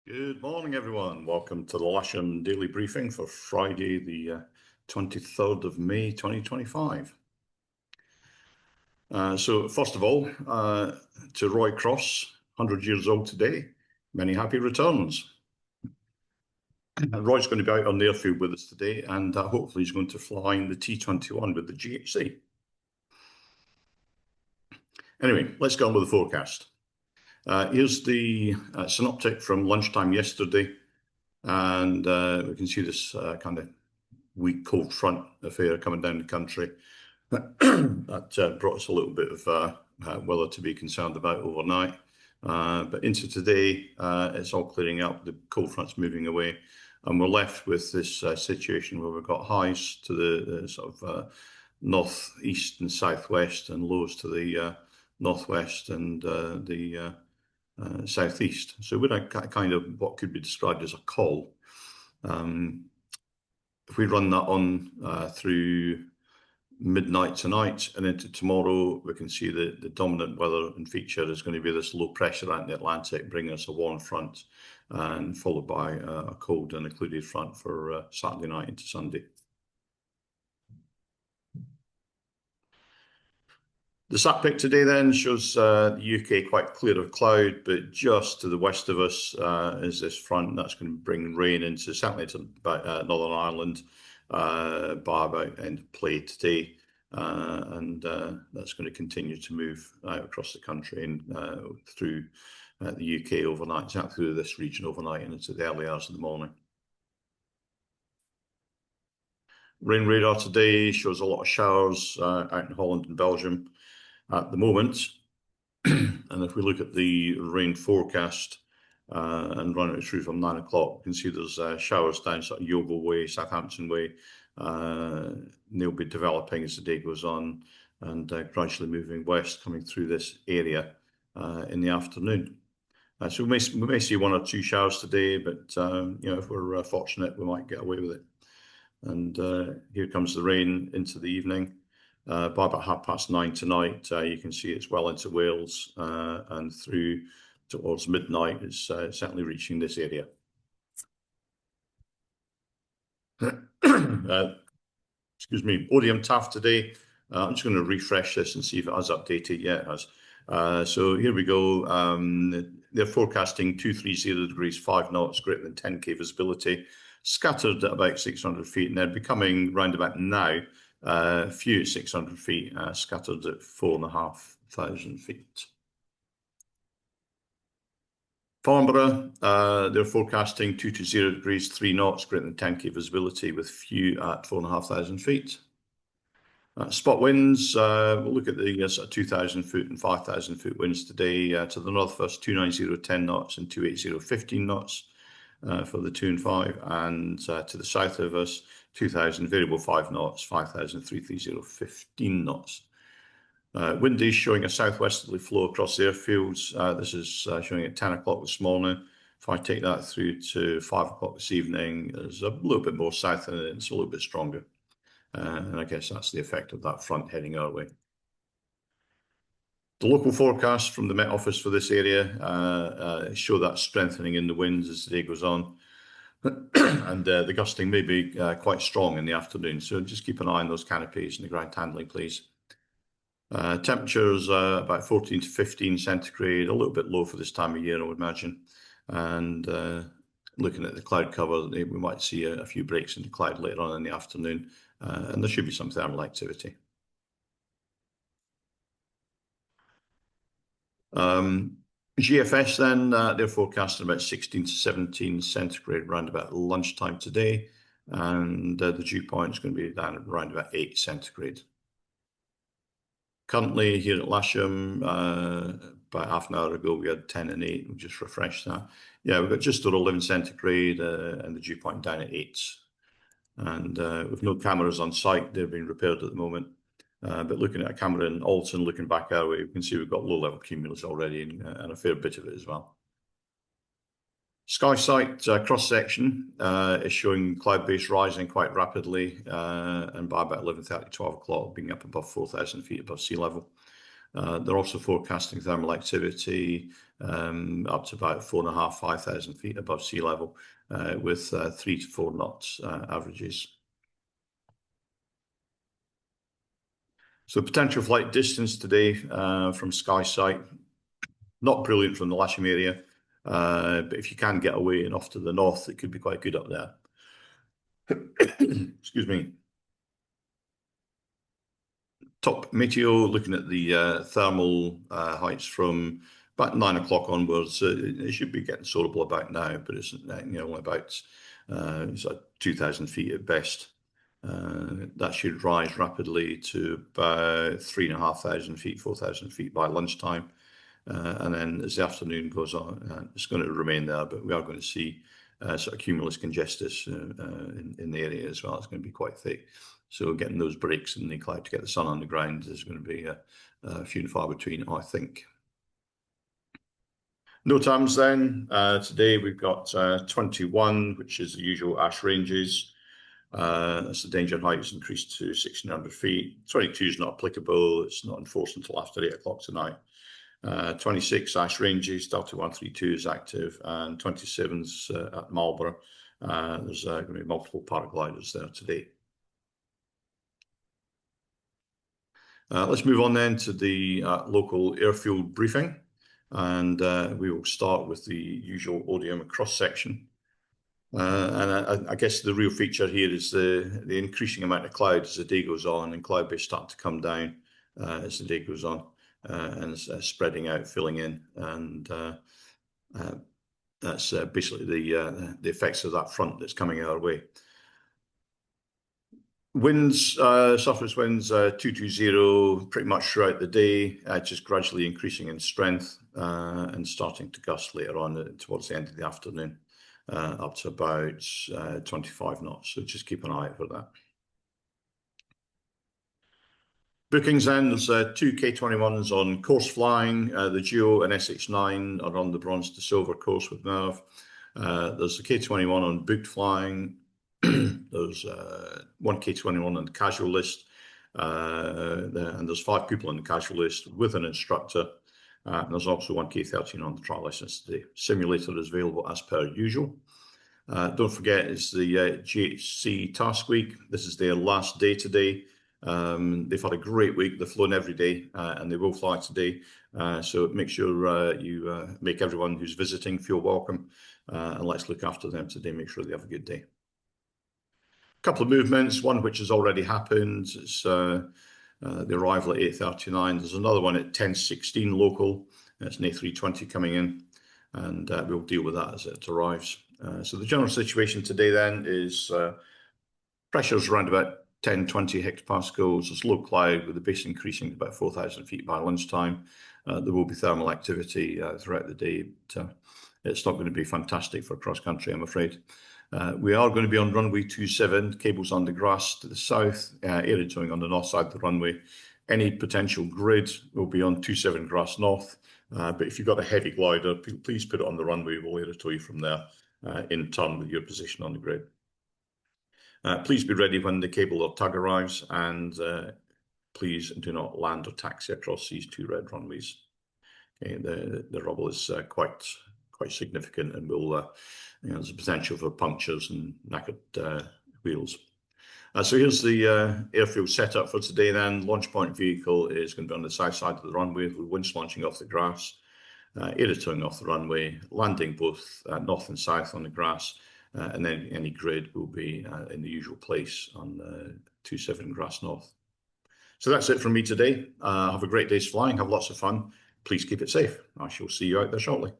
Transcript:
Good morning, everyone. Welcome to the Lasham Daily Briefing for Friday, the 23rd of May, 2025. So first of all, to Roy Cross, 100 years old today, many happy returns. Roy's going to be out on the airfield with us today, and hopefully he's going to fly in the T21 with the GHC. Anyway, let's get on with the forecast. Here's the synoptic from lunchtime yesterday, and we can see this kind of weak cold front affair coming down the country. That brought us a little bit of weather to be concerned about overnight. But into today, it's all clearing up. The cold front's moving away, and we're left with this situation where we've got highs to the sort of northeast and southwest, and lows to the northwest and the southeast. So we're at kind of what could be described as a call. If we run that on through midnight tonight and into tomorrow, we can see that the dominant weather and feature is going to be this low pressure out in the Atlantic, bringing us a warm front, and followed by a cold and occluded front for Saturday night into Sunday. The sat pic today then shows the UK quite clear of cloud, but just to the west of us is this front that's going to bring rain into certainly to Northern Ireland by about end of play today, and that's going to continue to move out across the country and through the UK overnight, out through this region overnight and into the early hours of the morning. Rain radar today shows a lot of showers out in Holland and Belgium at the moment. And if we look at the rain forecast and run it through from 9 o'clock, you can see there's showers down sort of Yeovil Way, Southampton Way. They'll be developing as the day goes on and gradually moving west, coming through this area in the afternoon. So we may see one or two showers today, but if we're fortunate, we might get away with it. And here comes the rain into the evening. By about 9:30 tonight, you can see it's well into Wales, and through towards midnight, it's certainly reaching this area. Excuse me, Odium Taft today. I'm just going to refresh this and see if it has updated. Yeah, it has. So here we go. They're forecasting 230 degrees, 5 knots, greater than 10K visibility, scattered at about 600 feet, and they're becoming round about now. Few at 600 feet, scattered at 4,500 feet. Farnborough, they're forecasting 220 degrees, 3 knots, greater than 10K visibility, with few at 4,500 feet. Spot winds, we'll look at the sort of 2,000 foot and 5,000 foot winds today. To the north of us, 290, 10 knots, and 280, 15 knots for the 2 and 5. And to the south of us, 2,000 variable 5 knots, 5,000 330 15 knots. Windy showing a southwesterly flow across the airfields. This is showing at 10 o'clock this morning. If I take that through to 5 o'clock this evening, there's a little bit more south in it. It's a little bit stronger. And I guess that's the effect of that front heading our way. The local forecast from the Met Office for this area show that strengthening in the winds as the day goes on. And the gusting may be quite strong in the afternoon, so just keep an eye on those canopies and the ground handling, please. Temperatures about 14 to 15 centigrade, a little bit low for this time of year, I would imagine. And looking at the cloud cover, we might see a few breaks into cloud later on in the afternoon, and there should be some thermal activity. GFS then, they're forecasting about 16 to 17 centigrade around about lunchtime today, and the dew point is going to be down at around about 8 centigrade. Currently here at Lasham, about half an hour ago, we had 10 and 8. We'll just refresh that. Yeah, we've got just over 11 centigrade and the dew point down at 8. And with no cameras on site, they're being repaired at the moment. But looking at a camera in Alton, looking back our way, you can see we've got low-level cumulus already and a fair bit of it as well. SkySight cross-section is showing cloud base rising quite rapidly, and by about 11:30, 12 o'clock, being up above 4,000 feet above sea level. They're also forecasting thermal activity up to about 4,500, 5,000 feet above sea level, with 3 to 4 knots averages. So potential flight distance today from Skysite, not brilliant from the Lasham area, but if you can get away and off to the north, it could be quite good up there. Excuse me. Top meteo, looking at the thermal heights from about 9 o'clock onwards. It should be getting solarable about now, but it's only about 2,000 feet at best. That should rise rapidly to about 3,500 feet, 4,000 feet by lunchtime. And then as the afternoon goes on, it's going to remain there, but we are going to see sort of cumulus congestus in the area as well. It's going to be quite thick. So getting those breaks in the cloud to get the sun on the ground is going to be few and far between, I think. NOTAMs then. Today we've got 21, which is the usual ash ranges. That's the danger height is increased to 1,600 feet. 22 is not applicable. It's not enforced until after 8 o'clock tonight. 26 ash ranges, Delta 132 is active, and 27's at Marlborough. There's going to be multiple paragliders there today. Let's move on then to the local airfield briefing, and we will start with the usual ODM cross-section. And I guess the real feature here is the increasing amount of cloud as the day goes on, and cloud base start to come down as the day goes on, and it's spreading out, filling in, and that's basically the effects of that front that's coming our way. Winds, surface winds, 220 pretty much throughout the day, just gradually increasing in strength and starting to gust later on towards the end of the afternoon, up to about 25 knots. So just keep an eye out for that. Bookings then, there's 2 K21s on course flying. The Geo and SH9 are on the bronze to silver course with Merv. There's the K21 on booked flying. There's 1 K21 on the casual list, and there's 5 people on the casual list with an instructor. And there's also 1 K13 on the trial license today. Simulator is available as per usual. Don't forget, it's the GHC Task Week. This is their last day today. They've had a great week. They've flown every day, and they will fly today. So make sure you make everyone who's visiting feel welcome, and let's look after them today. Make sure they have a good day. Couple of movements, one which has already happened. It's the arrival at 8:39. There's another one at 10:16 local. It's an A320 coming in, and we'll deal with that as it arrives. So the general situation today then is pressure's around about 10-20 hectopascals. There's low cloud with the base increasing to about 4,000 feet by lunchtime. There will be thermal activity throughout the day, but it's not going to be fantastic for cross country, I'm afraid. We are going to be on runway 27, cables on the grass to the south, area towing on the north side of the runway. Any potential grid will be on 27 grass north, but if you've got a heavy glider, please put it on the runway. We'll area tow you from there in turn with your position on the grid. Please be ready when the cable or tug arrives, and please do not land or taxi across these 2 red runways. Okay, the rubble is quite significant, and will there's a potential for punctures and knackered wheels. So here's the airfield setup for today then. Launch point vehicle is going to be on the south side of the runway with winch launching off the grass, area towing off the runway, landing both north and south on the grass, and then any grid will be in the usual place on 27 grass north. So that's it from me today. Have a great day's flying, have lots of fun. Please keep it safe. I shall see you out there shortly.